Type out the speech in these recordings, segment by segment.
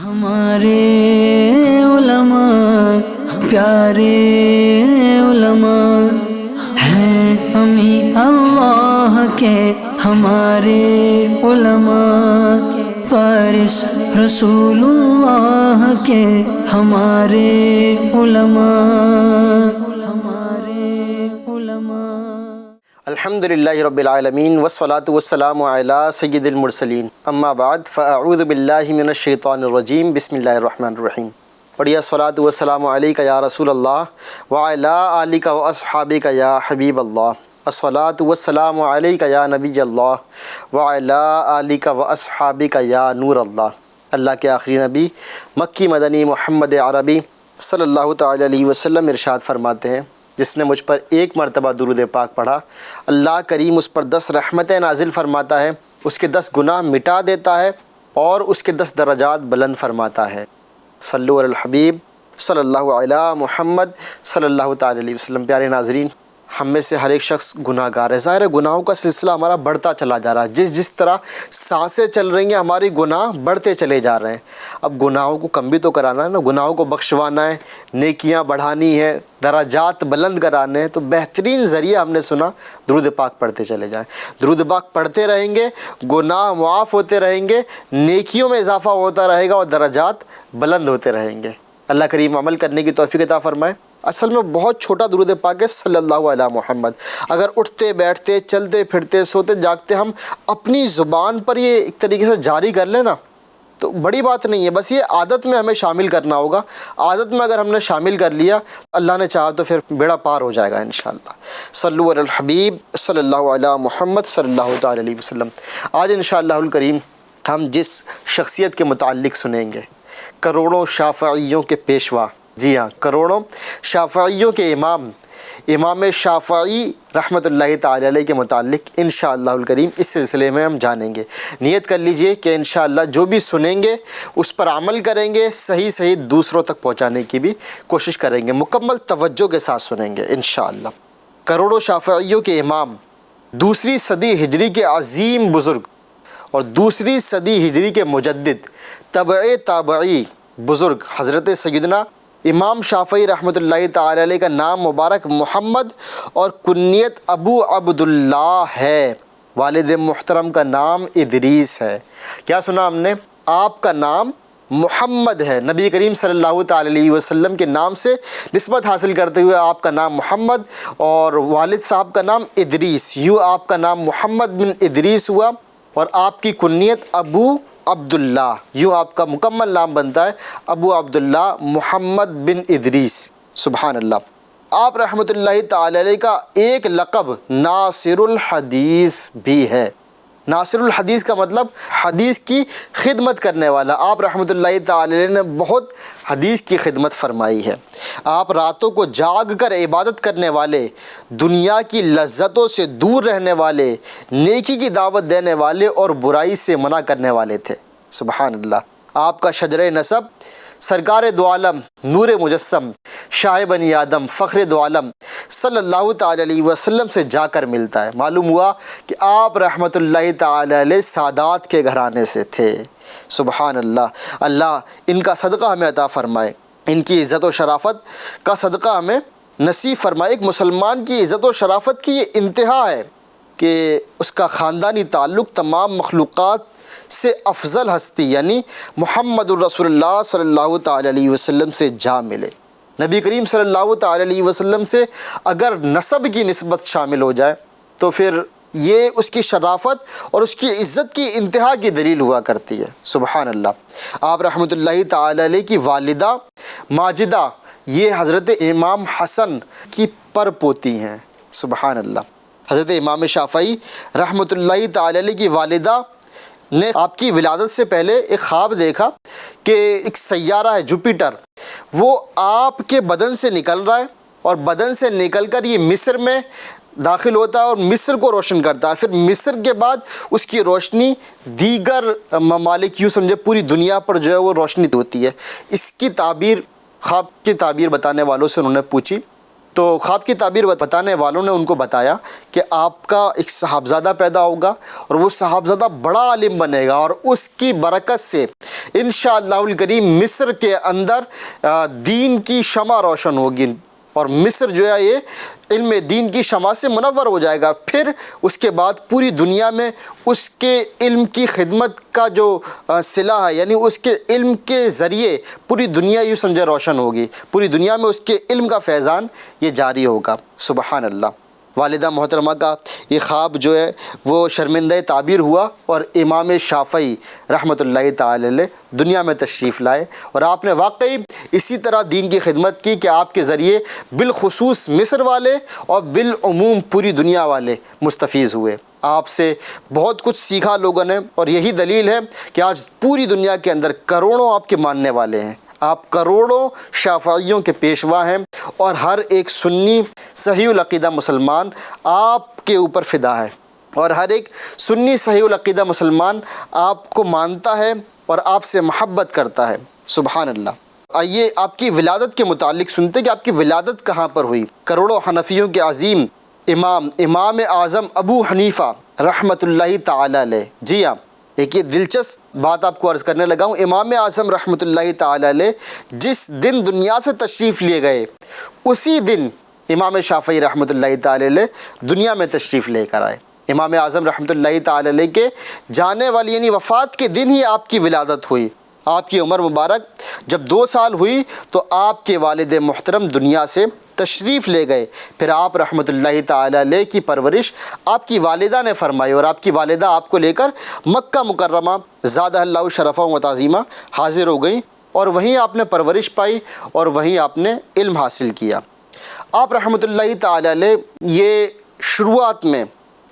ہمارے علماء پیارے علماء ہیں، ہمیں اللہ کے ہمارے علماء، فارس رسول اللہ کے ہمارے علماء، الحمدللہ رب العالمین والصلاة والسلام علی سید المرسلین، اما بعد فاعوذ باللہ من الشیطان الرجیم، بسم اللہ الرحمن الرحیم۔ پڑھیے الصلاة والسلام علیکہ یا رسول اللہ وعلی آلکہ واصحابکہ یا حبیب اللہ، الصلاة والسلام علیکہ یا نبی اللہ وعلی آلکہ واصحابکہ یا نور اللہ۔ اللہ کے آخری نبی مکی مدنی محمد عربی صلی اللہ تعالی علیہ وسلم ارشاد فرماتے ہیں، جس نے مجھ پر ایک مرتبہ درود پاک پڑھا، اللہ کریم اس پر 10 رحمتیں نازل فرماتا ہے، اس کے 10 گناہ مٹا دیتا ہے اور اس کے 10 درجات بلند فرماتا ہے۔ صلو علی الحبیب صلی اللہ علی محمد صلی اللہ تعالی علیہ وسلم۔ پیارے ناظرین، ہم میں سے ہر ایک شخص گناہ گار ہے۔ ظاہر ہے گناہوں کا سلسلہ ہمارا بڑھتا چلا جا رہا ہے، جس طرح سانسیں چل رہی ہیں ہماری گناہ بڑھتے چلے جا رہے ہیں۔ اب گناہوں کو کم بھی تو کرانا ہے نا، گناہوں کو بخشوانا ہے، نیکیاں بڑھانی ہے، درجات بلند کرانے ہیں، تو بہترین ذریعہ ہم نے سنا درود پاک پڑھتے چلے جائیں۔ درود پاک پڑھتے رہیں گے، گناہ معاف ہوتے رہیں گے، نیکیوں میں اضافہ ہوتا رہے گا اور درجات بلند ہوتے رہیں گے۔ اللہ کریم عمل کرنے کی توفیق عطا فرمائے۔ اصل میں بہت چھوٹا درود پاک ہے، صلی اللہ علی محمد۔ اگر اٹھتے بیٹھتے چلتے پھرتے سوتے جاگتے ہم اپنی زبان پر یہ ایک طریقے سے جاری کر لیں نا تو بڑی بات نہیں ہے، بس یہ عادت میں ہمیں شامل کرنا ہوگا۔ عادت میں اگر ہم نے شامل کر لیا، اللہ نے چاہا تو پھر بیڑا پار ہو جائے گا انشاءاللہ۔ صلو علی الحبیب صلی اللہ علی محمد صلی اللہ تعالی علیہ وسلم۔ آج انشاءاللہ الکریم ہم جس شخصیت کے متعلق سنیں گے، کروڑوں شافعیوں کے پیشوا، جی ہاں، کروڑوں شافعیوں کے امام شافعی رحمۃ اللہ تعالی علیہ کے متعلق انشاءاللہ الکریم اس سلسلے میں ہم جانیں گے۔ نیت کر لیجئے کہ انشاءاللہ جو بھی سنیں گے اس پر عمل کریں گے، صحیح دوسروں تک پہنچانے کی بھی کوشش کریں گے، مکمل توجہ کے ساتھ سنیں گے انشاءاللہ۔ کروڑوں شافعیوں کے امام، 2 صدی ہجری کے عظیم بزرگ اور 2 صدی ہجری کے مجدد، تابعی بزرگ حضرت سیدنا امام شافعی رحمۃ اللہ تعالی علیہ کا نام مبارک محمد اور کنیت ابو عبداللہ ہے۔ والد محترم کا نام ادریس ہے۔ کیا سنا ہم نے؟ آپ کا نام محمد ہے، نبی کریم صلی اللہ تعالی علیہ وسلم کے نام سے نسبت حاصل کرتے ہوئے آپ کا نام محمد اور والد صاحب کا نام ادریس، یوں آپ کا نام محمد بن ادریس ہوا اور آپ کی کنیت ابو عبداللہ، یوں آپ کا مکمل نام بنتا ہے ابو عبداللہ محمد بن ادریس۔ سبحان اللہ۔ آپ رحمۃ اللہ تعالی علیہ کا ایک لقب ناصر الحدیث بھی ہے۔ ناصر الحدیث کا مطلب حدیث کی خدمت کرنے والا۔ آپ رحمۃ اللہ تعالی علیہ نے بہت حدیث کی خدمت فرمائی ہے۔ آپ راتوں کو جاگ کر عبادت کرنے والے، دنیا کی لذتوں سے دور رہنے والے، نیکی کی دعوت دینے والے اور برائی سے منع کرنے والے تھے۔ سبحان اللہ۔ آپ کا شجرہ نسب سرکار دو عالم نور مجسم شاہ بنی آدم فخر دو عالم صلی اللہ تعالی علیہ وسلم سے جا کر ملتا ہے۔ معلوم ہوا کہ آپ رحمۃ اللہ تعالی علیہ سادات کے گھرانے سے تھے۔ سبحان اللہ۔ اللہ ان کا صدقہ ہمیں عطا فرمائے، ان کی عزت و شرافت کا صدقہ ہمیں نصیب فرمائے۔ ایک مسلمان کی عزت و شرافت کی یہ انتہا ہے کہ اس کا خاندانی تعلق تمام مخلوقات سے افضل ہستی یعنی محمد الرسول اللہ صلی اللہ تعالی علیہ وسلم سے جا ملے۔ نبی کریم صلی اللہ تعالی علیہ وسلم سے اگر نسب کی نسبت شامل ہو جائے تو پھر یہ اس کی شرافت اور اس کی عزت کی انتہا کی دلیل ہوا کرتی ہے۔ سبحان اللہ۔ آپ رحمۃ اللہ تعالی علیہ کی والدہ ماجدہ یہ حضرت امام حسن کی پر پوتی ہیں۔ سبحان اللہ۔ حضرت امام شافعی رحمۃ اللہ تعالی علیہ کی والدہ نے آپ کی ولادت سے پہلے ایک خواب دیکھا کہ ایک سیارہ ہے جوپیٹر، وہ آپ کے بدن سے نکل رہا ہے اور بدن سے نکل کر یہ مصر میں داخل ہوتا ہے اور مصر کو روشن کرتا ہے، پھر مصر کے بعد اس کی روشنی دیگر ممالک، یوں سمجھے پوری دنیا پر جو ہے وہ روشنی ہوتی ہے۔ اس کی تعبیر، خواب کی تعبیر بتانے والوں سے انہوں نے پوچھی تو خواب کی تعبیر بتانے والوں نے ان کو بتایا کہ آپ کا ایک صاحبزادہ پیدا ہوگا اور وہ صاحبزادہ بڑا عالم بنے گا، اور اس کی برکت سے انشاءاللہ الکریم مصر کے اندر دین کی شمع روشن ہوگی، اور مصر جو ہے یہ علم دین کی شمع سے منور ہو جائے گا۔ پھر اس کے بعد پوری دنیا میں اس کے علم کی خدمت کا جو صلہ ہے، یعنی اس کے علم کے ذریعے پوری دنیا یوں سمجھے روشن ہوگی، پوری دنیا میں اس کے علم کا فیضان یہ جاری ہوگا۔ سبحان اللہ۔ والدہ محترمہ کا یہ خواب جو ہے وہ شرمندہ تعبیر ہوا، اور امام شافعی رحمۃ اللہ تعالی علیہ دنیا میں تشریف لائے، اور آپ نے واقعی اسی طرح دین کی خدمت کی کہ آپ کے ذریعے بالخصوص مصر والے اور بالعموم پوری دنیا والے مستفیض ہوئے۔ آپ سے بہت کچھ سیکھا لوگوں نے، اور یہی دلیل ہے کہ آج پوری دنیا کے اندر کروڑوں آپ کے ماننے والے ہیں، آپ کروڑوں شافعیوں کے پیشوا ہیں، اور ہر ایک سنی صحیح العقیدہ مسلمان آپ کے اوپر فدا ہے، اور ہر ایک سنی صحیح العقیدہ مسلمان آپ کو مانتا ہے اور آپ سے محبت کرتا ہے۔ سبحان اللہ۔ آئیے آپ کی ولادت کے متعلق سنتے کہ آپ کی ولادت کہاں پر ہوئی۔ کروڑوں حنفیوں کے عظیم امام اعظم ابو حنیفہ رحمۃ اللہ تعالی علیہ، جی ہاں، ایک یہ دلچسپ بات آپ کو عرض کرنے لگا ہوں۔ امام اعظم رحمۃ اللہ تعالی علیہ جس دن دنیا سے تشریف لیے گئے، اسی دن امام شافعی رحمۃ اللہ تعالی علیہ دنیا میں تشریف لے کر آئے۔ امام اعظم رحمۃ اللہ تعالی علیہ کے جانے والی یعنی وفات کے دن ہی آپ کی ولادت ہوئی۔ آپ کی عمر مبارک جب 2 سال ہوئی تو آپ کے والد محترم دنیا سے تشریف لے گئے۔ پھر آپ رحمۃ اللہ تعالی علیہ کی پرورش آپ کی والدہ نے فرمائی، اور آپ کی والدہ آپ کو لے کر مکہ مکرمہ زادہ اللہ شرفہ و تعظیمہ حاضر ہو گئیں، اور وہیں آپ نے پرورش پائی اور وہیں آپ نے علم حاصل کیا۔ آپ رحمۃ اللہ تعالی علیہ یہ شروعات میں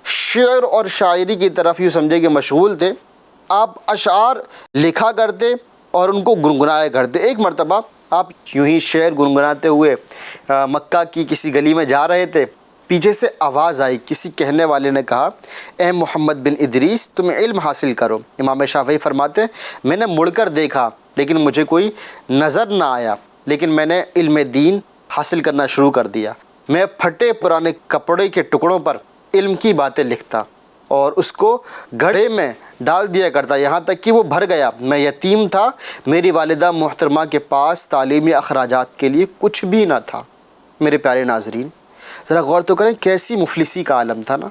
شعر اور شاعری کی طرف یوں سمجھے کہ مشغول تھے۔ آپ اشعار لکھا کرتے اور ان کو گنگنایا کرتے۔ ایک مرتبہ آپ یوں ہی شعر گنگناتے ہوئے مکہ کی کسی گلی میں جا رہے تھے، پیچھے سے آواز آئی، کسی کہنے والے نے کہا، اے محمد بن ادریس تم علم حاصل کرو۔ امام شافعی فرماتے میں نے مڑ کر دیکھا لیکن مجھے کوئی نظر نہ آیا، لیکن میں نے علم دین حاصل کرنا شروع کر دیا۔ میں پھٹے پرانے کپڑے کے ٹکڑوں پر علم کی باتیں لکھتا اور اس کو گھڑے میں ڈال دیا کرتا، یہاں تک کہ وہ بھر گیا۔ میں یتیم تھا، میری والدہ محترمہ کے پاس تعلیمی اخراجات کے لیے کچھ بھی نہ تھا۔ میرے پیارے ناظرین، ذرا غور تو کریں، کیسی مفلسی کا عالم تھا نا،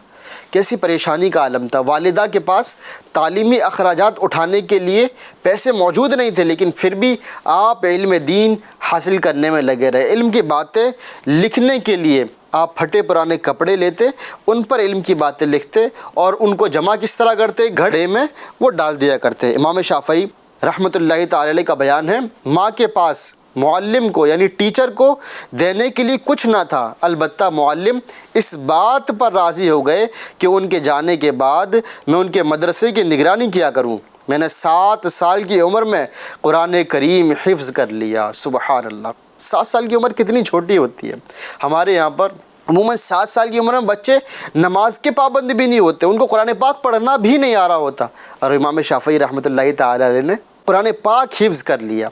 کیسی پریشانی کا عالم تھا۔ والدہ کے پاس تعلیمی اخراجات اٹھانے کے لیے پیسے موجود نہیں تھے، لیکن پھر بھی آپ علم دین حاصل کرنے میں لگے رہے۔ علم کی باتیں لکھنے کے لیے آپ پھٹے پرانے کپڑے لیتے، ان پر علم کی باتیں لکھتے اور ان کو جمع کس طرح کرتے؟ گھڑے میں وہ ڈال دیا کرتے۔ امام شافعی رحمۃ اللہ تعالی علیہ کا بیان ہے، ماں کے پاس معلم کو یعنی ٹیچر کو دینے کے لیے کچھ نہ تھا، البتہ معلم اس بات پر راضی ہو گئے کہ ان کے جانے کے بعد میں ان کے مدرسے کی نگرانی کیا کروں۔ میں نے 7 سال کی عمر میں قرآن کریم حفظ کر لیا۔ سبحان اللہ، 7 سال کی عمر کتنی چھوٹی ہوتی ہے۔ ہمارے یہاں پر عموماً 7 سال کی عمر میں بچے نماز کے پابند بھی نہیں ہوتے، ان کو قرآن پاک پڑھنا بھی نہیں آ رہا ہوتا، اور امام شافعی رحمۃ اللہ تعالی علیہ نے قرآن پاک حفظ کر لیا۔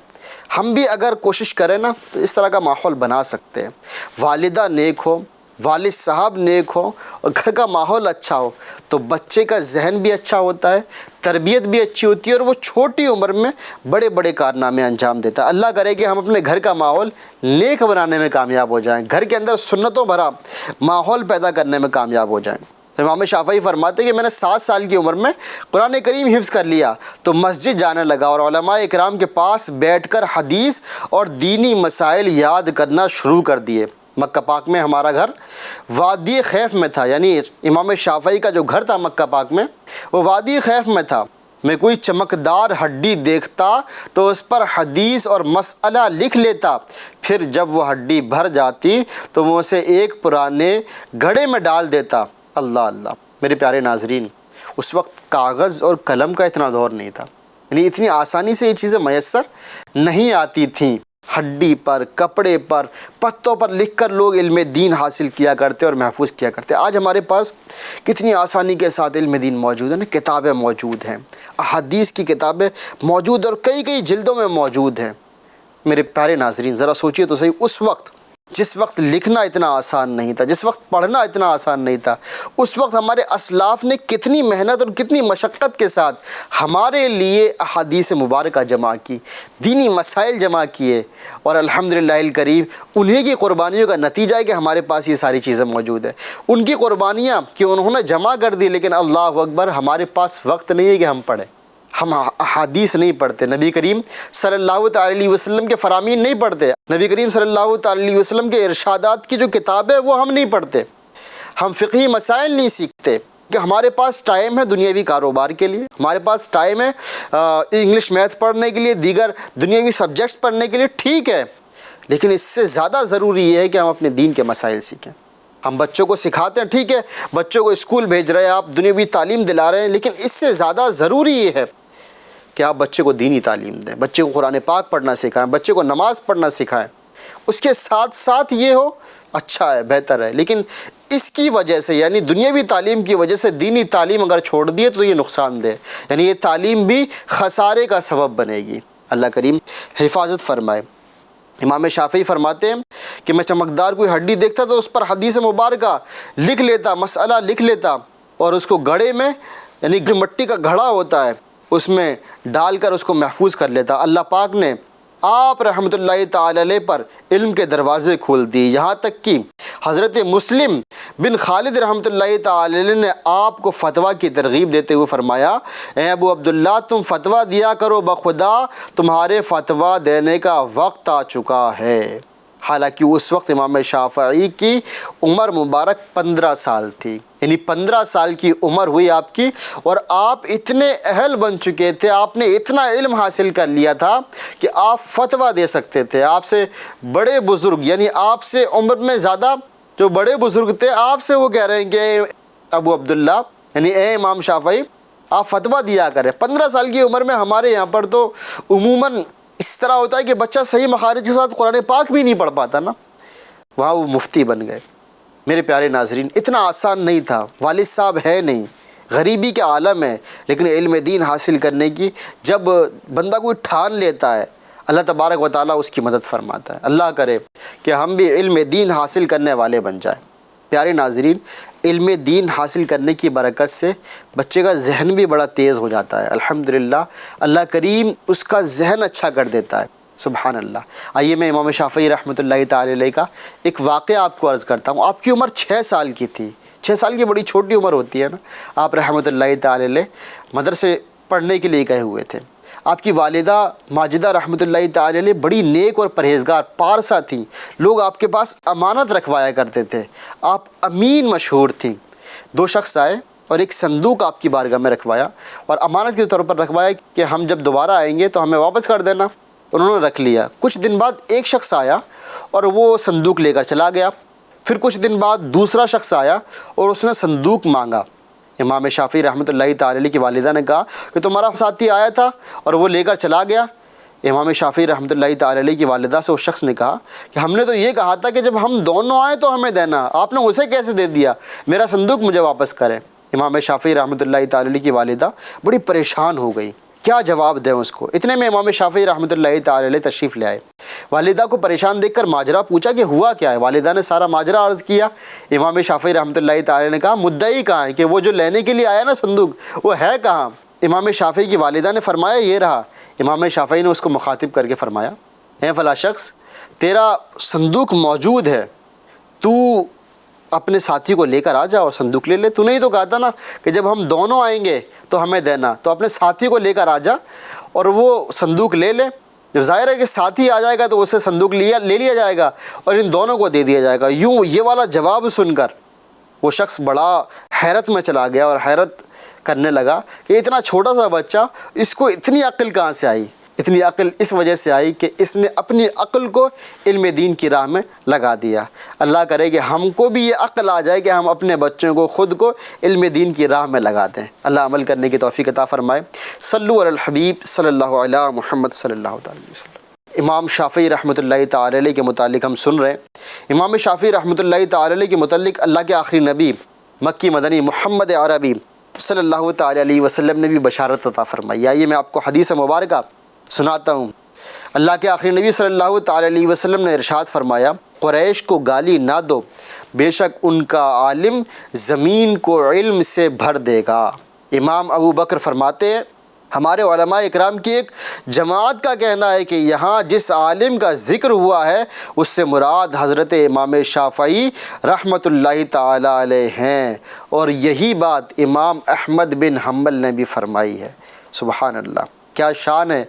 ہم بھی اگر کوشش کریں نا تو اس طرح کا ماحول بنا سکتے ہیں۔ والدہ نیک ہو، والد صاحب نیک ہو اور گھر کا ماحول اچھا ہو تو بچے کا ذہن بھی اچھا ہوتا ہے، تربیت بھی اچھی ہوتی ہے، اور وہ چھوٹی عمر میں بڑے بڑے کارنامے انجام دیتا ہے۔ اللہ کرے کہ ہم اپنے گھر کا ماحول نیک بنانے میں کامیاب ہو جائیں، گھر کے اندر سنتوں بھرا ماحول پیدا کرنے میں کامیاب ہو جائیں۔ امام شافعی فرماتے ہیں کہ میں نے 7 سال کی عمر میں قرآن کریم حفظ کر لیا تو مسجد جانے لگا اور علماء اکرام کے پاس بیٹھ کر حدیث اور دینی مسائل یاد کرنا شروع کر دیے۔ مکہ پاک میں ہمارا گھر وادی خیف میں تھا، یعنی امام شافعی کا جو گھر تھا مکہ پاک میں وہ وادی خیف میں تھا۔ میں کوئی چمکدار ہڈی دیکھتا تو اس پر حدیث اور مسئلہ لکھ لیتا، پھر جب وہ ہڈی بھر جاتی تو میں اسے ایک پرانے گھڑے میں ڈال دیتا۔ اللہ اللہ، میرے پیارے ناظرین، اس وقت کاغذ اور قلم کا اتنا دور نہیں تھا، یعنی اتنی آسانی سے یہ چیزیں میسر نہیں آتی تھیں۔ ہڈی پر، کپڑے پر، پتوں پر لکھ کر لوگ علم دین حاصل کیا کرتے اور محفوظ کیا کرتے۔ آج ہمارے پاس کتنی آسانی کے ساتھ علم دین موجود ہے، کتابیں موجود ہیں، احادیث کی کتابیں موجود اور کئی جلدوں میں موجود ہیں۔ میرے پیارے ناظرین، ذرا سوچئے تو صحیح، اس وقت جس وقت لکھنا اتنا آسان نہیں تھا، جس وقت پڑھنا اتنا آسان نہیں تھا، اس وقت ہمارے اسلاف نے کتنی محنت اور کتنی مشقت کے ساتھ ہمارے لیے احادیث مبارکہ جمع کی، دینی مسائل جمع کیے، اور الحمدللہ الکریم انہی کی قربانیوں کا نتیجہ ہے کہ ہمارے پاس یہ ساری چیزیں موجود ہیں۔ ان کی قربانیاں کہ انہوں نے جمع کر دی، لیکن اللہ اکبر ہمارے پاس وقت نہیں ہے کہ ہم پڑھیں، ہم احادیث نہیں پڑھتے، نبی کریم صلی اللہ تعالی علیہ وسلم کے فرامین نہیں پڑھتے، نبی کریم صلی اللہ تعالی علیہ وسلم کے ارشادات کی جو کتاب ہے وہ ہم نہیں پڑھتے، ہم فقہی مسائل نہیں سیکھتے، کہ ہمارے پاس ٹائم ہے دنیاوی کاروبار کے لیے، ہمارے پاس ٹائم ہے انگلش میتھ پڑھنے کے لیے، دیگر دنیاوی سبجیکٹس پڑھنے کے لیے، ٹھیک ہے، لیکن اس سے زیادہ ضروری یہ ہے کہ ہم اپنے دین کے مسائل سیکھیں۔ ہم بچوں کو سکھاتے ہیں، ٹھیک ہے، بچوں کو اسکول بھیج رہے ہیں، آپ دنیاوی تعلیم دلا رہے ہیں، لیکن اس سے زیادہ ضروری یہ ہے کہ آپ بچے کو دینی تعلیم دیں، بچے کو قرآن پاک پڑھنا سکھائیں، بچے کو نماز پڑھنا سکھائیں۔ اس کے ساتھ ساتھ یہ ہو، اچھا ہے، بہتر ہے، لیکن اس کی وجہ سے یعنی دنیاوی تعلیم کی وجہ سے دینی تعلیم اگر چھوڑ دیے تو یہ نقصان دہ، یعنی یہ تعلیم بھی خسارے کا سبب بنے گی۔ اللہ کریم حفاظت فرمائے۔ امام شافعی فرماتے ہیں کہ میں چمکدار کوئی ہڈی دیکھتا تو اس پر حدیث مبارکہ لکھ لیتا، مسئلہ لکھ لیتا، اور اس کو گھڑے میں یعنی جو مٹی کا گھڑا ہوتا ہے اس میں ڈال کر اس کو محفوظ کر لیتا۔ اللہ پاک نے آپ رحمۃ اللہ تعالی علیہ پر علم کے دروازے کھول دی، یہاں تک کہ حضرت مسلم بن خالد رحمۃ اللہ تعالی علیہ نے آپ کو فتویٰ کی ترغیب دیتے ہوئے فرمایا، اے ابو عبداللہ تم فتویٰ دیا کرو، بخدا تمہارے فتویٰ دینے کا وقت آ چکا ہے۔ حالانکہ اس وقت امام شافعی کی عمر مبارک 15 سال تھی، یعنی 15 سال کی عمر ہوئی آپ کی، اور آپ اتنے اہل بن چکے تھے، آپ نے اتنا علم حاصل کر لیا تھا کہ آپ فتویٰ دے سکتے تھے۔ آپ سے بڑے بزرگ یعنی آپ سے عمر میں زیادہ جو بڑے بزرگ تھے، آپ سے وہ کہہ رہے ہیں کہ اے ابو عبداللہ یعنی اے امام شافعی آپ فتویٰ دیا کریں۔ 15 سال کی عمر میں ہمارے یہاں پر تو عموماً اس طرح ہوتا ہے کہ بچہ صحیح مخارج کے ساتھ قرآن پاک بھی نہیں پڑھ پاتا نا، وہاں وہ مفتی بن گئے۔ میرے پیارے ناظرین، اتنا آسان نہیں تھا، والد صاحب ہے نہیں، غریبی کے عالم ہے، لیکن علم دین حاصل کرنے کی جب بندہ کوئی ٹھان لیتا ہے، اللہ تبارک و تعالیٰ اس کی مدد فرماتا ہے۔ اللہ کرے کہ ہم بھی علم دین حاصل کرنے والے بن جائیں۔ پیارے ناظرین، علم دین حاصل کرنے کی برکت سے بچے کا ذہن بھی بڑا تیز ہو جاتا ہے، الحمدللہ اللہ کریم اس کا ذہن اچھا کر دیتا ہے، سبحان اللہ۔ آئیے میں امام شافعی رحمۃ اللہ تعالی علیہ کا ایک واقعہ آپ کو عرض کرتا ہوں۔ آپ کی عمر 6 سال کی تھی، 6 سال کی بڑی چھوٹی عمر ہوتی ہے نا۔ آپ رحمۃ اللہ تعالی علیہ مدرسے پڑھنے کے لیے گئے ہوئے تھے۔ آپ کی والدہ ماجدہ رحمۃ اللہ تعالی علیہ بڑی نیک اور پرہیزگار پارسا تھیں، لوگ آپ کے پاس امانت رکھوایا کرتے تھے، آپ امین مشہور تھیں۔ 2 شخص آئے اور ایک صندوق آپ کی بارگاہ میں رکھوایا اور امانت کے طور پر رکھوایا کہ ہم جب دوبارہ آئیں گے تو ہمیں واپس کر دینا۔ انہوں نے رکھ لیا۔ کچھ دن بعد ایک شخص آیا اور وہ صندوق لے کر چلا گیا۔ پھر کچھ دن بعد دوسرا شخص آیا اور اس نے صندوق مانگا۔ امام شافعی رحمۃ اللہ تعالی علیہ کی والدہ نے کہا کہ تمہارا ساتھی آیا تھا اور وہ لے کر چلا گیا۔ امام شافعی رحمۃ اللہ تعالی علیہ کی والدہ سے اس شخص نے کہا کہ ہم نے تو یہ کہا تھا کہ جب ہم دونوں آئیں تو ہمیں دینا، آپ نے اسے کیسے دے دیا؟ میرا صندوق مجھے واپس کریں۔ امام شافعی رحمۃ اللہ تعالی علیہ کی والدہ بڑی پریشان ہو گئی، کیا جواب دیں اس کو۔ اتنے میں امام شافعی رحمۃ اللہ تعالی علیہ تشریف لے آئے۔ والدہ کو پریشان دیکھ کر ماجرا پوچھا کہ ہوا کیا ہے۔ والدہ نے سارا ماجرا عرض کیا۔ امام شافعی رحمۃ اللہ تعالی نے کہا مدعی کہاں ہے، کہ وہ جو لینے کے لیے آیا نا صندوق، وہ ہے کہاں؟ امام شافعی کی والدہ نے فرمایا یہ رہا۔ امام شافعی نے اس کو مخاطب کر کے فرمایا، اے فلاں شخص، تیرا صندوق موجود ہے، تو اپنے ساتھی کو لے کر آ جا اور صندوق لے لے۔ تو نے ہی تو کہا تھا نا کہ جب ہم دونوں آئیں گے تو ہمیں دینا، تو اپنے ساتھی کو لے کر آ جا اور وہ صندوق لے لے۔ جب ظاہر ہے کہ ساتھی آ جائے گا تو اسے صندوق لے لیا جائے گا اور ان دونوں کو دے دیا جائے گا۔ یوں یہ والا جواب سن کر وہ شخص بڑا حیرت میں چلا گیا اور حیرت کرنے لگا کہ اتنا چھوٹا سا بچہ، اس کو اتنی عقل کہاں سے آئی؟ اتنی عقل اس وجہ سے آئی کہ اس نے اپنی عقل کو علم دین کی راہ میں لگا دیا۔ اللہ کرے کہ ہم کو بھی یہ عقل آ جائے کہ ہم اپنے بچوں کو، خود کو علم دین کی راہ میں لگا دیں۔ اللہ عمل کرنے کی توفیق عطا فرمائے۔ صلو علی الحبیب صلی اللہ علیہ محمد صلی اللہ تعالی علیہ وسلم۔ امام شافعی رحمۃ اللہ تعالی علیہ کے متعلق ہم سن رہے ہیں۔ امام شافعی رحمۃ اللہ تعالی علیہ کے متعلق اللہ کے آخری نبی مکی مدنی محمد عربی صلی اللہ تعالی علیہ وسلم نے بھی بشارت عطا فرمائی۔ آئیے میں آپ کو حدیث مبارکہ سناتا ہوں۔ اللہ کے آخری نبی صلی اللہ تعالی علیہ وسلم نے ارشاد فرمایا، قریش کو گالی نہ دو، بے شک ان کا عالم زمین کو علم سے بھر دے گا۔ امام ابو بکر فرماتے ہیں ہمارے علماء اکرام کی ایک جماعت کا کہنا ہے کہ یہاں جس عالم کا ذکر ہوا ہے اس سے مراد حضرت امام شافعی رحمۃ اللہ تعالی علیہ ہیں، اور یہی بات امام احمد بن حنبل نے بھی فرمائی ہے۔ سبحان اللہ، کیا شان ہے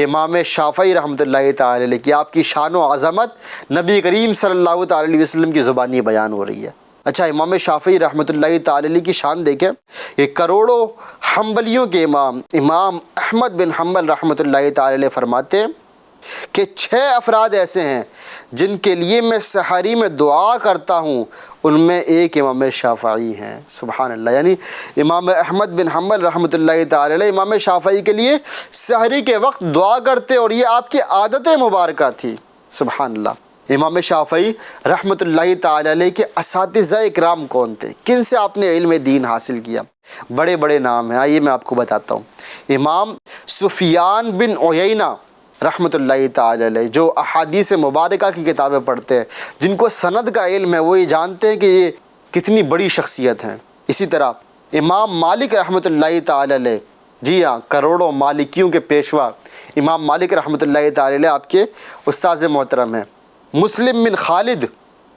امام شافعی رحمۃ اللہ تعالی علیہ کی، آپ کی شان و عظمت نبی کریم صلی اللہ تعالی علیہ وسلم کی زبانی بیان ہو رہی ہے۔ اچھا، امام شافعی رحمۃ اللہ تعالی علیہ کی شان دیکھیں، یہ کروڑوں حنبلیوں کے امام احمد بن حنبل رحمۃ اللہ تعالی علیہ فرماتے ہیں کہ 6 افراد ایسے ہیں جن کے لیے میں سحری میں دعا کرتا ہوں، ان میں ایک امام شافعی ہیں۔ سبحان اللہ، یعنی امام احمد بن حنبل رحمۃ اللہ تعالی علیہ امام شافعی کے لیے سحری کے وقت دعا کرتے، اور یہ آپ کی عادت مبارکہ تھی۔ سبحان اللہ۔ امام شافعی رحمۃ اللہ تعالی علیہ کے اساتذہ اکرام کون تھے؟ کن سے آپ نے علم دین حاصل کیا؟ بڑے بڑے نام ہیں، آئیے میں آپ کو بتاتا ہوں۔ امام سفیان بن عیینہ رحمۃ اللہ تعالی علیہ، جو احادیث مبارکہ کی کتابیں پڑھتے ہیں، جن کو سند کا علم ہے، وہ یہ جانتے ہیں کہ یہ کتنی بڑی شخصیت ہیں۔ اسی طرح امام مالک رحمۃ اللہ تعالی علیہ، جی ہاں، کروڑوں مالکیوں کے پیشوا امام مالک رحمۃ اللہ تعالی علیہ آپ کے استاذ محترم ہیں۔ مسلم بن خالد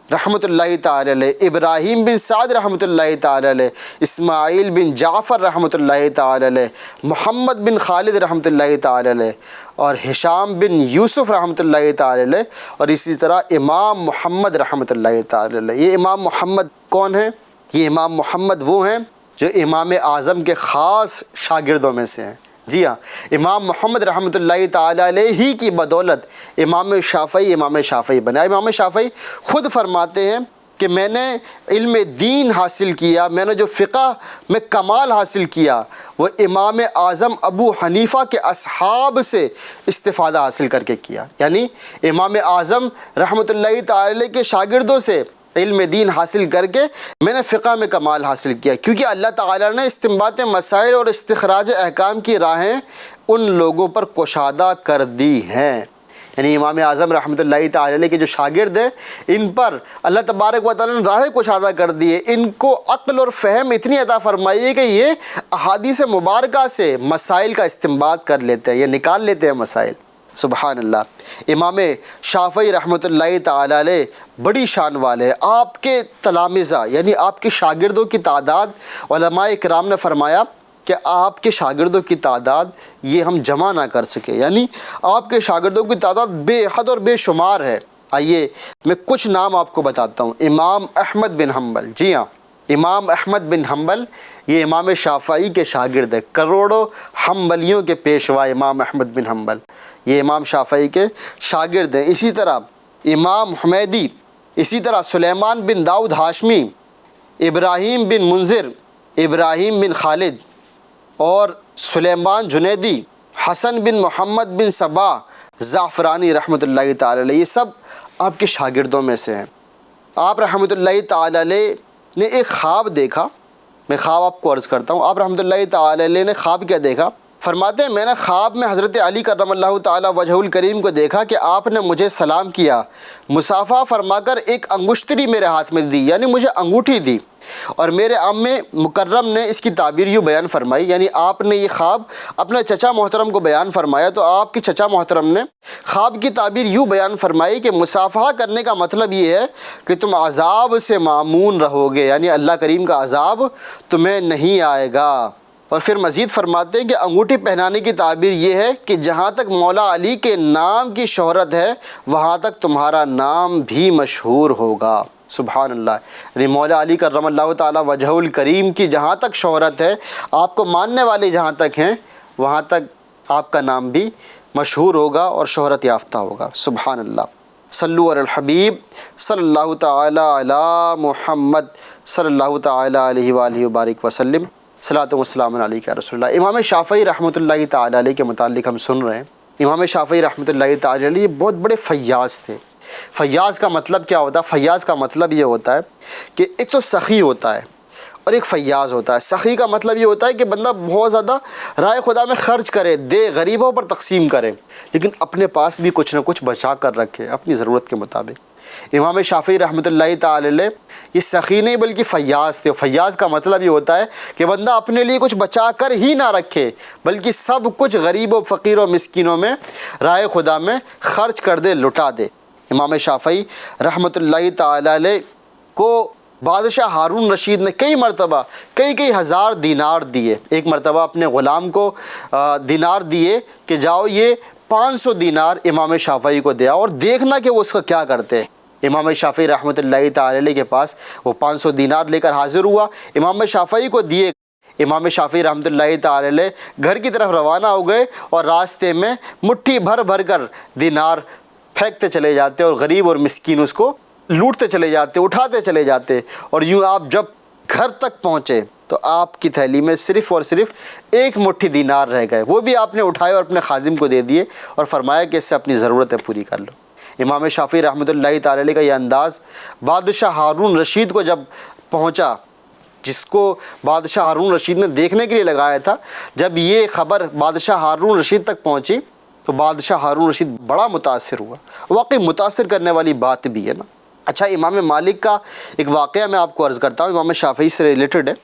رحمۃ اللہ تعالی علیہ، ابراہیم بن سعد رحمۃ اللہ تعالی علیہ، اسماعیل بن جعفر رحمۃ اللہ تعالی علیہ، محمد بن خالد رحمۃ اللہ تعالی علیہ، اور ہشام بن یوسف رحمۃ اللہ تعالی علیہ، اور اسی طرح امام محمد رحمۃ اللہ تعالی علیہ۔ یہ امام محمد کون ہیں؟ یہ امام محمد وہ ہیں جو امام اعظم کے خاص شاگردوں میں سے ہیں۔ جی ہاں، امام محمد رحمۃ اللہ تعالی علیہ ہی کی بدولت امام شافعی بنا۔ امام شافعی خود فرماتے ہیں کہ میں نے علم دین حاصل کیا، میں نے جو فقہ میں کمال حاصل کیا وہ امام اعظم ابو حنیفہ کے اصحاب سے استفادہ حاصل کر کے کیا، یعنی امام اعظم رحمۃ اللہ تعالی علیہ کے شاگردوں سے علم دین حاصل کر کے میں نے فقہ میں کمال حاصل کیا، کیونکہ اللہ تعالیٰ نے استنباط مسائل اور استخراج احکام کی راہیں ان لوگوں پر کشادہ کر دی ہیں۔ یعنی امام اعظم رحمۃ اللہ تعالی علیہ کے جو شاگرد ہیں، ان پر اللہ تبارک و تعالیٰ نے راہیں کشادہ کر دی ہے، ان کو عقل اور فہم اتنی عطا فرمائی ہے کہ یہ احادیث مبارکہ سے مسائل کا استنباط کر لیتے ہیں، یہ نکال لیتے ہیں مسائل۔ سبحان اللہ۔ امام شافعی رحمۃ اللہ تعالی علیہ بڑی شان والے، آپ کے تلامذہ یعنی آپ کے شاگردوں کی تعداد، علماء کرام نے فرمایا کہ آپ کے شاگردوں کی تعداد یہ ہم جمع نہ کر سکے، یعنی آپ کے شاگردوں کی تعداد بے حد اور بے شمار ہے۔ آئیے میں کچھ نام آپ کو بتاتا ہوں۔ امام احمد بن حنبل، جی ہاں، امام احمد بن حنبل یہ امام شافعی کے شاگرد ہے، کروڑوں حنبلیوں کے پیشوا امام احمد بن حنبل یہ امام شافعی کے شاگرد ہیں۔ اسی طرح امام حمیدی، اسی طرح سلیمان بن داؤد ہاشمی، ابراہیم بن منذر، ابراہیم بن خالد اور سلیمان جنیدی، حسن بن محمد بن صبا زعفرانی رحمۃ اللہ تعالی علیہ، یہ سب آپ کے شاگردوں میں سے ہیں۔ آپ رحمۃ اللہ تعالی علیہ نے ایک خواب دیکھا، میں خواب آپ کو عرض کرتا ہوں۔ آپ رحمۃ اللہ تعالی علیہ نے خواب کیا دیکھا؟ فرماتے ہیں میں نے خواب میں حضرت علی کرم اللہ تعالی وجہ الکریم کو دیکھا کہ آپ نے مجھے سلام کیا، مصافحہ فرما کر ایک انگشتری میرے ہاتھ میں دی، یعنی مجھے انگوٹھی دی، اور میرے عم مکرم نے اس کی تعبیر یوں بیان فرمائی، یعنی آپ نے یہ خواب اپنے چچا محترم کو بیان فرمایا تو آپ کے چچا محترم نے خواب کی تعبیر یوں بیان فرمائی کہ مصافحہ کرنے کا مطلب یہ ہے کہ تم عذاب سے معمون رہو گے، یعنی اللہ کریم کا عذاب تمہیں نہیں آئے گا۔ اور پھر مزید فرماتے ہیں کہ انگوٹھی پہنانے کی تعبیر یہ ہے کہ جہاں تک مولا علی کے نام کی شہرت ہے وہاں تک تمہارا نام بھی مشہور ہوگا۔ سبحان اللہ، یعنی مولا علی کرم اللہ تعالی وجہ الکریم کی جہاں تک شہرت ہے، آپ کو ماننے والے جہاں تک ہیں وہاں تک آپ کا نام بھی مشہور ہوگا اور شہرت یافتہ ہوگا۔ سبحان اللہ۔ صلو علی الحبیب صلی اللہ تعالی علی محمد صلی اللہ تعالی علیہ وآلہ وبارک وسلم۔ صلاۃ و سلام علیک یا رسول اللہ۔ امام شافعی رحمۃ اللہ تعالی علیہ کے متعلق ہم سن رہے ہیں۔ امام شافعی رحمۃ اللہ تعالی علیہ بہت بڑے فیاض تھے۔ فیاض کا مطلب کیا ہوتا ہے؟ فیاض کا مطلب یہ ہوتا ہے کہ ایک تو سخی ہوتا ہے اور ایک فیاض ہوتا ہے۔ سخی کا مطلب یہ ہوتا ہے کہ بندہ بہت زیادہ رائے خدا میں خرچ کرے، دے، غریبوں پر تقسیم کرے، لیکن اپنے پاس بھی کچھ نہ کچھ بچا کر رکھے اپنی ضرورت کے مطابق۔ امام شافعی رحمۃ اللہ تعالی علیہ یہ سخی نہیں بلکہ فیاض تھے. فیاض کا مطلب یہ ہوتا ہے کہ بندہ اپنے لیے کچھ بچا کر ہی نہ رکھے بلکہ سب کچھ غریب و فقیر و مسکینوں میں رائے خدا میں خرچ کر دے, لٹا دے. امام شافعی رحمۃ اللہ تعالی علیہ کو بادشاہ ہارون رشید نے کئی مرتبہ کئی ہزار دینار دیے. ایک مرتبہ اپنے غلام کو دینار دیے کہ جاؤ یہ 500 دینار امام شافعی کو دیا اور دیکھنا کہ وہ اس کا کیا کرتے ہیں. امام شافعی رحمۃ اللہ تعالی علیہ کے پاس وہ 500 دینار لے کر حاضر ہوا, امام شافعی کو دیے. امام شافعی رحمۃ اللہ تعالی علیہ گھر کی طرف روانہ ہو گئے اور راستے میں مٹھی بھر کر دینار پھینکتے چلے جاتے اور غریب اور مسکین اس کو لوٹتے چلے جاتے, اٹھاتے چلے جاتے. اور یوں آپ جب گھر تک پہنچے تو آپ کی تھیلی میں صرف اور صرف 1 مٹھی دینار رہ گئے. وہ بھی آپ نے اٹھائے اور اپنے خادم کو دے دیے اور فرمایا کہ اس سے اپنی ضرورتیں پوری کر لو. امام شافعی رحمۃ اللہ تعالی علیہ کا یہ انداز بادشاہ ہارون رشید کو جب پہنچا, جس کو بادشاہ ہارون رشید نے دیکھنے کے لیے لگایا تھا, جب یہ خبر بادشاہ ہارون رشید تک پہنچی تو بادشاہ ہارون رشید بڑا متاثر ہوا. واقعی متاثر کرنے والی بات بھی ہے نا. اچھا, امام مالک کا ایک واقعہ میں آپ کو عرض کرتا ہوں, امام شافعی سے ریلیٹڈ ہے.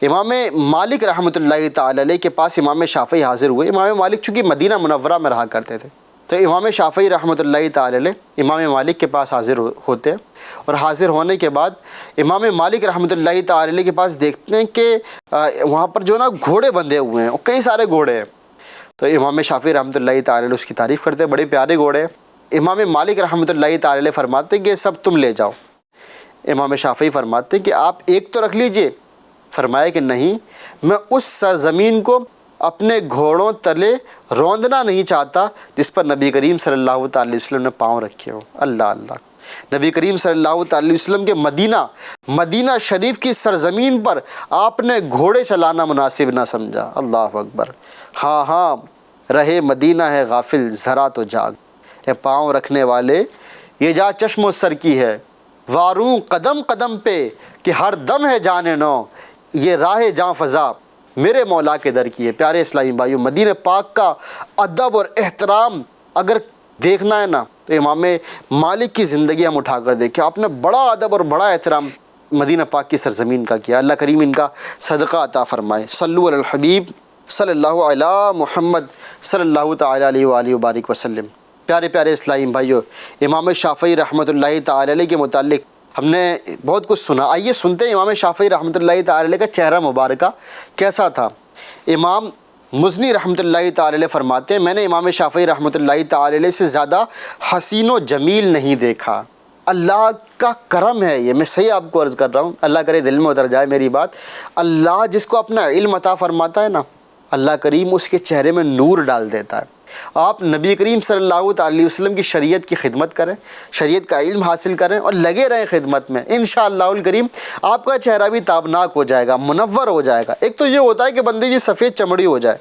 امام مالک رحمۃ اللہ تعالی علیہ کے پاس امام شافعی حاضر ہوئے. امام مالک چونکہ مدینہ منورہ میں رہا کرتے تھے تو امام شافعی رحمۃ اللہ تعالی علیہ امام مالک کے پاس حاضر ہوتے ہیں اور حاضر ہونے کے بعد امام مالک رحمۃ اللہ تعالی علیہ کے پاس دیکھتے ہیں کہ وہاں پر جو نا گھوڑے بندھے ہوئے ہیں اور کئی سارے گھوڑے ہیں. تو امام شافعی رحمۃ اللہ تعالی علیہ اس کی تعریف کرتے ہیں, بڑے پیارے گھوڑے ہیں. امام مالک رحمۃ اللہ تعالی علیہ فرماتے ہیں کہ سب تم لے جاؤ. امام شافعی فرماتے ہیں کہ آپ ایک تو رکھ لیجئے. فرمایا کہ نہیں, میں اس سرزمین کو اپنے گھوڑوں تلے روندنا نہیں چاہتا جس پر نبی کریم صلی اللہ تعالی علیہ وسلم نے پاؤں رکھے ہو. اللہ اللہ, نبی کریم صلی اللہ تعالی علیہ وسلم کے مدینہ شریف کی سرزمین پر آپ نے گھوڑے چلانا مناسب نہ سمجھا. اللہ اکبر. ہاں رہے مدینہ ہے غافل ذرا تو جاگ, اے پاؤں رکھنے والے یہ جا چشم و سر کی ہے, واروں قدم قدم پہ کہ ہر دم ہے جان نو, یہ راہ جاں فضا میرے مولا کے در کی ہے. پیارے اسلامی بھائیو, مدینہ پاک کا ادب اور احترام اگر دیکھنا ہے نا تو امام مالک کی زندگی ہم اٹھا کر دیکھیں. آپ نے بڑا ادب اور بڑا احترام مدینہ پاک کی سرزمین کا کیا. اللہ کریم ان کا صدقہ عطا فرمائے. صلو علی الحبیب صلی اللہ علی محمد صلی اللہ تعالی علیہ وآلہ وبارک وسلم. پیارے اسلامی بھائیو, امام شافعی رحمۃ اللہ تعالی علیہ کے متعلق ہم نے بہت کچھ سنا. آئیے سنتے ہیں امام شافعی رحمۃ اللہ تعالی علیہ کا چہرہ مبارکہ کیسا تھا. امام مزنی رحمۃ اللہ تعالی علیہ فرماتے ہیں میں نے امام شافعی رحمۃ اللہ تعالی علیہ سے زیادہ حسین و جمیل نہیں دیکھا. اللہ کا کرم ہے یہ, میں صحیح آپ کو عرض کر رہا ہوں, اللہ کرے دل میں اتر جائے میری بات. اللہ جس کو اپنا علم عطا فرماتا ہے نا, اللہ کریم اس کے چہرے میں نور ڈال دیتا ہے. آپ نبی کریم صلی اللہ تعالی علیہ وسلم کی شریعت کی خدمت کریں, شریعت کا علم حاصل کریں اور لگے رہیں خدمت میں. انشاءاللہ الکریم آپ کا چہرہ بھی تابناک ہو جائے گا, منور ہو جائے گا. ایک تو یہ ہوتا ہے کہ بندے کی سفید چمڑی ہو جائے,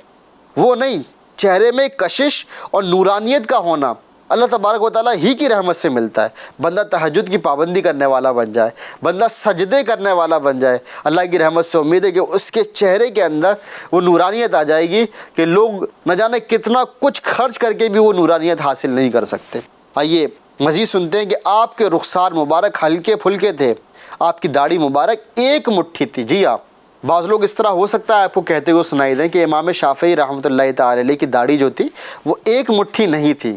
وہ نہیں, چہرے میں کشش اور نورانیت کا ہونا اللہ تبارک و تعالیٰ ہی کی رحمت سے ملتا ہے. بندہ تہجد کی پابندی کرنے والا بن جائے, بندہ سجدے کرنے والا بن جائے, اللہ کی رحمت سے امید ہے کہ اس کے چہرے کے اندر وہ نورانیت آ جائے گی کہ لوگ نہ جانے کتنا کچھ خرچ کر کے بھی وہ نورانیت حاصل نہیں کر سکتے. آئیے مزید سنتے ہیں کہ آپ کے رخسار مبارک ہلکے پھلکے تھے, آپ کی داڑھی مبارک 1 مٹھی تھی. جی ہاں, بعض لوگ اس طرح ہو سکتا ہے آپ کو کہتے ہوئے سنائی دیں کہ امام شافعی رحمۃ اللہ تعالی علیہ کی داڑھی جو تھی وہ 1 مٹھی نہیں تھی.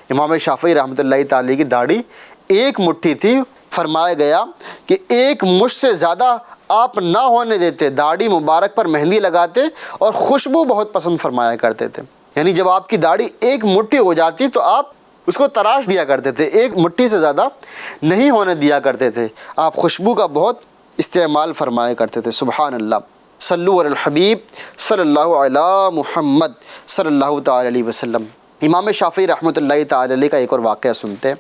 امام شافعی رحمۃ اللہ تعالی کی داڑھی 1 مٹھی تھی. فرمایا گیا کہ 1 مٹھ سے زیادہ آپ نہ ہونے دیتے, داڑھی مبارک پر مہندی لگاتے اور خوشبو بہت پسند فرمایا کرتے تھے. یعنی جب آپ کی داڑھی 1 مٹھی ہو جاتی تو آپ اس کو تراش دیا کرتے تھے, 1 مٹھی سے زیادہ نہیں ہونے دیا کرتے تھے. آپ خوشبو کا بہت استعمال فرمایا کرتے تھے. سبحان اللہ. صلو علی الحبیب صلی اللہ علی محمد صلی اللہ تعالی علیہ وسلم. امام شافعی رحمۃ اللہ تعالی علیہ کا ایک اور واقعہ سنتے ہیں.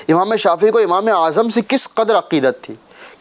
امام شافعی کو امام اعظم سے کس قدر عقیدت تھی,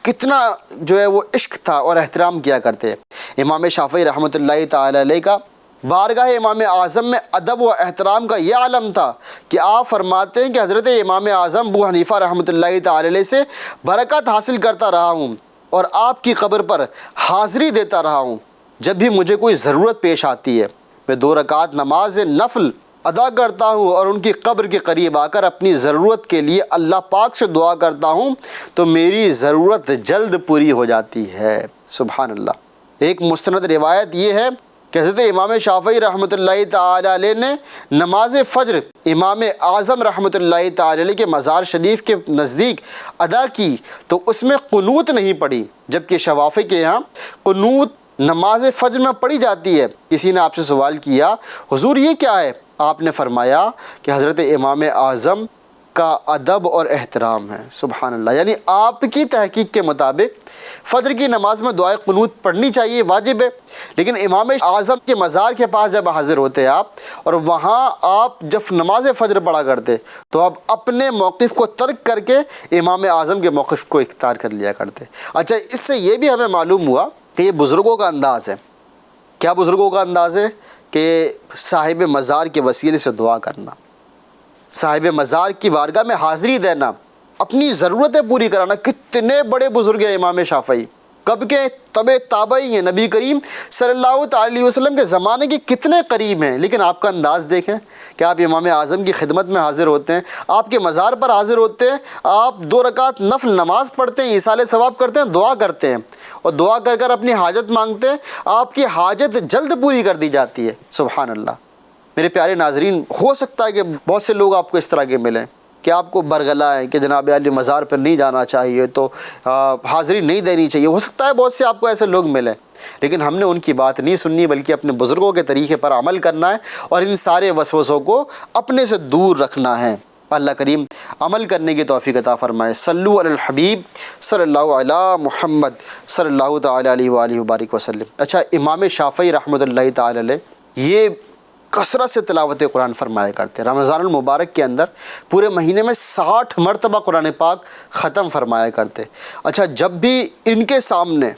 کتنا جو ہے وہ عشق تھا اور احترام کیا کرتے. امام شافعی رحمۃ اللہ تعالی علیہ کا بارگاہ امام اعظم میں ادب و احترام کا یہ عالم تھا کہ آپ فرماتے ہیں کہ حضرت امام اعظم ابو حنیفہ رحمۃ اللہ تعالی علیہ سے برکت حاصل کرتا رہا ہوں اور آپ کی قبر پر حاضری دیتا رہا ہوں. جب بھی مجھے کوئی ضرورت پیش آتی ہے میں 2 رکعت نماز نفل ادا کرتا ہوں اور ان کی قبر کے قریب آ کر اپنی ضرورت کے لیے اللہ پاک سے دعا کرتا ہوں تو میری ضرورت جلد پوری ہو جاتی ہے۔ سبحان اللہ۔ ایک مستند روایت یہ ہے کہ حضرت امام شافعی رحمۃ اللہ تعالی علیہ نے نماز فجر امام اعظم رحمۃ اللہ تعالی علیہ کے مزار شریف کے نزدیک ادا کی تو اس میں قنوت نہیں پڑھی، جبکہ شوافی کے یہاں قنوت نماز فجر میں پڑھی جاتی ہے۔ کسی نے آپ سے سوال کیا حضور یہ کیا ہے؟ آپ نے فرمایا کہ حضرت امام اعظم کا ادب اور احترام ہے۔ سبحان اللہ۔ یعنی آپ کی تحقیق کے مطابق فجر کی نماز میں دعائے قنوت پڑھنی چاہیے، واجب ہے، لیکن امام اعظم کے مزار کے پاس جب حاضر ہوتے آپ اور وہاں آپ جب نماز فجر پڑھا کرتے تو آپ اپنے موقف کو ترک کر کے امام اعظم کے موقف کو اختیار کر لیا کرتے۔ اچھا، اس سے یہ بھی ہمیں معلوم ہوا کہ یہ بزرگوں کا انداز ہے۔ کیا بزرگوں کا انداز ہے؟ کہ صاحب مزار کے وسیلے سے دعا کرنا، صاحب مزار کی بارگاہ میں حاضری دینا، اپنی ضرورتیں پوری کرانا۔ کتنے بڑے بزرگ ہیں امام شافعی، کب کے تابعی ہیں، نبی کریم صلی اللہ تعالی علیہ وسلم کے زمانے کے کتنے قریب ہیں، لیکن آپ کا انداز دیکھیں کہ آپ امام اعظم کی خدمت میں حاضر ہوتے ہیں، آپ کے مزار پر حاضر ہوتے ہیں، آپ 2 رکعت نفل نماز پڑھتے ہیں، ایصال ثواب کرتے ہیں، دعا کرتے ہیں اور دعا کر کر اپنی حاجت مانگتے ہیں، آپ کی حاجت جلد پوری کر دی جاتی ہے۔ سبحان اللہ۔ میرے پیارے ناظرین، ہو سکتا ہے کہ بہت سے لوگ آپ کو اس طرح کے ملیں کہ آپ کو برگلا ہے کہ جناب علی مزار پر نہیں جانا چاہیے، تو حاضری نہیں دینی چاہیے۔ ہو سکتا ہے بہت سے آپ کو ایسے لوگ ملیں، لیکن ہم نے ان کی بات نہیں سننی، بلکہ اپنے بزرگوں کے طریقے پر عمل کرنا ہے اور ان سارے وسوسوں کو اپنے سے دور رکھنا ہے۔ اللہ کریم عمل کرنے کی توفیق عطا فرمائے۔ صلو علی الحبیب صلی اللہ علی محمد صلی اللہ تعالی علیہ وآلہ وبارک وسلم۔ اچھا، امام شافعی رحمۃ اللہ تعالی علیہ یہ کثرت سے تلاوت قرآن فرمایا کرتے۔ رمضان المبارک کے اندر پورے مہینے میں 60 مرتبہ قرآن پاک ختم فرمایا کرتے۔ اچھا، جب بھی ان کے سامنے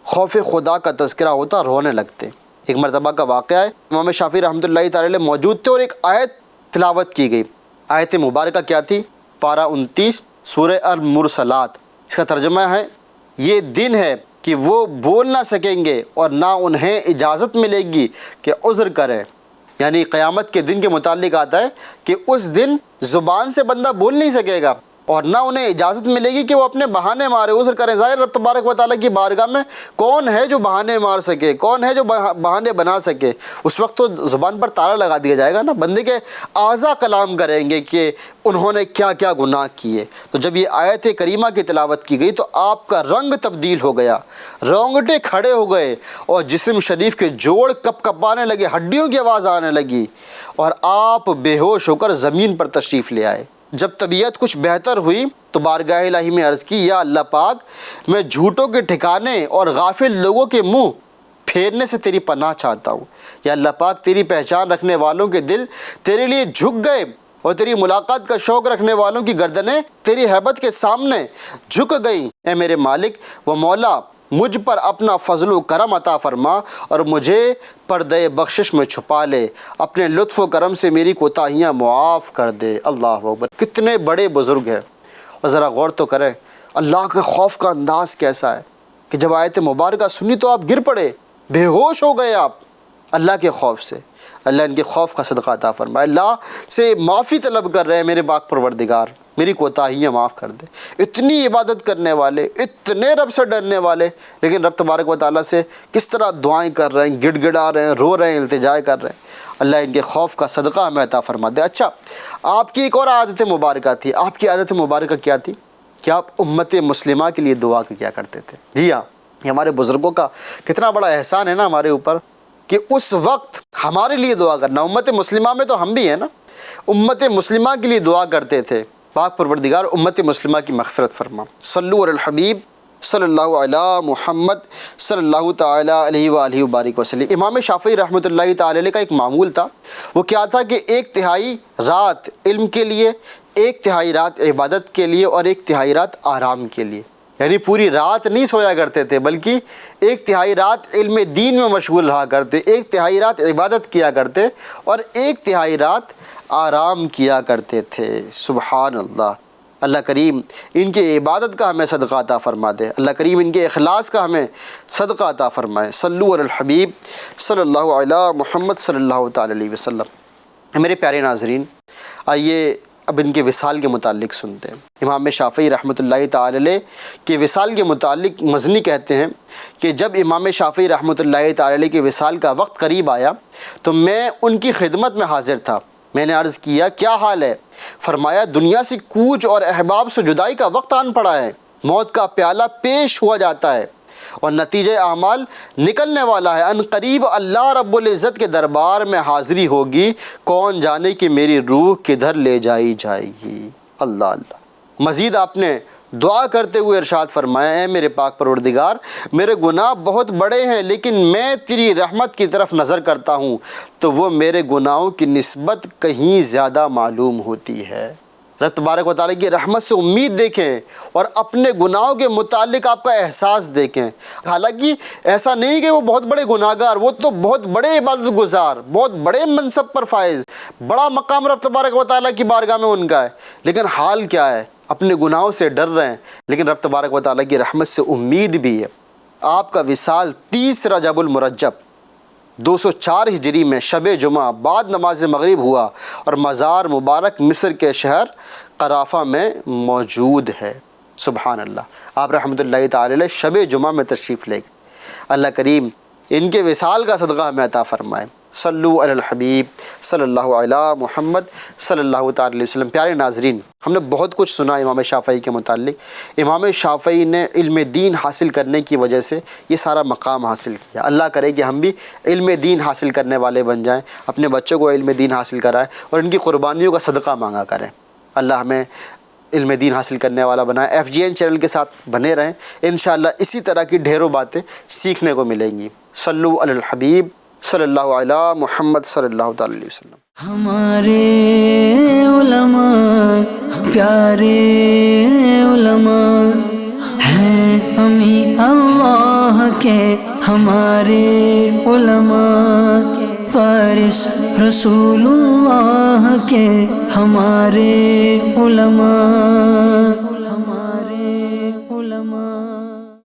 خوف خدا کا تذکرہ ہوتا رونے لگتے۔ ایک مرتبہ کا واقعہ ہے، امام شافعی رحمۃ اللہ تعالی علیہ موجود تھے اور ایک آیت تلاوت کی گئی۔ آیت مبارکہ کیا تھی؟ پارہ 29 سورہ المرسلات۔ اس کا ترجمہ ہے، یہ دن ہے کہ وہ بول نہ سکیں گے اور نہ انہیں اجازت ملے گی کہ عذر کریں۔ یعنی قیامت کے دن کے متعلق آتا ہے کہ اس دن زبان سے بندہ بول نہیں سکے گا اور نہ انہیں اجازت ملے گی کہ وہ اپنے بہانے مارے، عذر کریں۔ ظاہر رب تبارک و تعالیٰ کی بارگاہ میں کون ہے جو بہانے مار سکے، کون ہے جو بہانے بنا سکے؟ اس وقت تو زبان پر تالا لگا دیا جائے گا نا، بندے کے اعضاء کلام کریں گے کہ انہوں نے کیا کیا گناہ کیے۔ تو جب یہ آیت کریمہ کی تلاوت کی گئی تو آپ کا رنگ تبدیل ہو گیا، رونگٹے کھڑے ہو گئے اور جسم شریف کے جوڑ کپ کپانے لگے، ہڈیوں کی آواز آنے لگی اور آپ بے ہوش ہو کر زمین پر تشریف لے آئے۔ جب طبیعت کچھ بہتر ہوئی تو بارگاہ الہی میں عرض کی، یا اللہ پاک، میں جھوٹوں کے ٹھکانے اور غافل لوگوں کے منہ پھیرنے سے تیری پناہ چاہتا ہوں۔ یا اللہ پاک، تیری پہچان رکھنے والوں کے دل تیرے لیے جھک گئے اور تیری ملاقات کا شوق رکھنے والوں کی گردنیں تیری ہیبت کے سامنے جھک گئیں۔ اے میرے مالک و مولا، مجھ پر اپنا فضل و کرم عطا فرما اور مجھے پردے بخشش میں چھپا لے، اپنے لطف و کرم سے میری کوتاہیاں معاف کر دے۔ اللہ اکبر۔ کتنے بڑے بزرگ ہیں، اور ذرا غور تو کریں اللہ کے خوف کا انداز کیسا ہے کہ جب آیت مبارکہ سنی تو آپ گر پڑے، بے ہوش ہو گئے آپ اللہ کے خوف سے۔ اللہ ان کے خوف کا صدقہ عطا فرمائے۔ اللہ سے معافی طلب کر رہے ہیں، میرے پاک پروردگار میری کوتاہیاں معاف کر دے۔ اتنی عبادت کرنے والے، اتنے رب سے ڈرنے والے، لیکن رب تبارک و تعالیٰ سے کس طرح دعائیں کر رہے ہیں، گڑ گڑا رہے ہیں، رو رہے ہیں، التجا کر رہے ہیں۔ اللہ ان کے خوف کا صدقہ ہمیں عطا فرما دے۔ اچھا، آپ کی ایک اور عادت مبارکہ تھی۔ آپ کی عادت مبارکہ کیا تھی؟ کہ آپ امت مسلمہ کے لیے دعا کیا کرتے تھے۔ جی ہاں، یہ ہمارے بزرگوں کا کتنا بڑا احسان ہے نا ہمارے اوپر کہ اس وقت ہمارے لیے دعا کرنا۔ امت مسلمہ میں تو ہم بھی ہیں نا، امت مسلمہ کے لیے دعا کرتے تھے۔ پاک پروردگار امت مسلمہ کی مغفرت فرما۔ صلو علی الحبیب صلی اللہ علی محمد صلی اللہ تعالی علیہ وآلہ وبارک وسلم۔ امام شافعی رحمۃ اللہ تعالی علیہ کا ایک معمول تھا، وہ کیا تھا کہ 1/3 رات علم کے لیے، 1/3 رات عبادت کے لیے اور 1/3 رات آرام کے لیے۔ یعنی پوری رات نہیں سویا کرتے تھے، بلکہ 1/3 رات علم دین میں مشغول رہا کرتے، 1/3 رات عبادت کیا کرتے اور 1/3 رات آرام کیا کرتے تھے۔ سبحان اللہ۔ اللہ کریم ان کی عبادت کا ہمیں صدقہ عطا فرما دے، اللہ کریم ان کے اخلاص کا ہمیں صدقہ عطا فرمائے۔ صلو علی الحبیب صلی اللہ علی محمد صلی اللہ تعالی علیہ وسلم۔ میرے پیارے ناظرین، آئیے اب ان کے وصال کے متعلق سنتے ہیں۔ امام شافعی رحمۃ اللہ تعالی علیہ کے وصال کے متعلق مزنی کہتے ہیں کہ جب امام شافعی رحمۃ اللہ تعالی علیہ کے وصال کا وقت قریب آیا تو میں ان کی خدمت میں حاضر تھا۔ میں نے عرض کیا کیا حال ہے؟ فرمایا دنیا سے کوچ اور احباب سے جدائی کا وقت آن پڑا ہے، موت کا پیالہ پیش ہوا جاتا ہے اور نتیجہ اعمال نکلنے والا ہے۔ ان قریب اللہ رب العزت کے دربار میں حاضری ہوگی، کون جانے کہ میری روح کدھر لے جائی جائے گی۔ اللہ اللہ۔ مزید آپ نے دعا کرتے ہوئے ارشاد فرمایا، اے میرے پاک پروردگار، میرے گناہ بہت بڑے ہیں لیکن میں تیری رحمت کی طرف نظر کرتا ہوں تو وہ میرے گناہوں کی نسبت کہیں زیادہ معلوم ہوتی ہے۔ رب تبارک و تعالیٰ کی رحمت سے امید دیکھیں اور اپنے گناہوں کے متعلق آپ کا احساس دیکھیں۔ حالانکہ ایسا نہیں کہ وہ بہت بڑے گناہ گار، وہ تو بہت بڑے عبادت گزار، بہت بڑے منصب پر فائز، بڑا مقام رب تبارک و تعالیٰ کی بارگاہ میں ان کا ہے، لیکن حال کیا ہے؟ اپنے گناہوں سے ڈر رہے ہیں، لیکن رب تبارک و تعالیٰ کی رحمت سے امید بھی ہے۔ آپ کا وصال 30 رجب المرجب 204 ہجری میں شب جمعہ بعد نماز مغرب ہوا اور مزار مبارک مصر کے شہر قرافہ میں موجود ہے۔ سبحان اللہ۔ آپ رحمۃ اللہ تعالی علیہ شب جمعہ میں تشریف لے گئے۔ اللہ کریم ان کے وصال کا صدقہ ہمیں عطا فرمائے۔ صلو علی الحبیب صلی اللہ علی محمد صلی اللہ تعالی علیہ وسلم۔ پیارے ناظرین، ہم نے بہت کچھ سنا امام شافعی کے متعلق۔ امام شافعی نے علم دین حاصل کرنے کی وجہ سے یہ سارا مقام حاصل کیا۔ اللہ کرے کہ ہم بھی علم دین حاصل کرنے والے بن جائیں، اپنے بچوں کو علم دین حاصل کرائیں اور ان کی قربانیوں کا صدقہ مانگا کریں۔ اللہ ہمیں علم دین حاصل کرنے والا بنائے۔ FGN چینل کے ساتھ بنے رہیں، انشاءاللہ اسی طرح کی ڈھیروں باتیں سیکھنے کو ملیں گی۔ صلو علی الحبیب صلی اللہ علی محمد صلی اللہ تعالی علیہ وسلم۔ ہمارے علماء پیارے علماء ہیں، ہمیں اللہ کے ہمارے علماء، فارس رسول اللہ کے ہمارے علماء، ہمارے علماء۔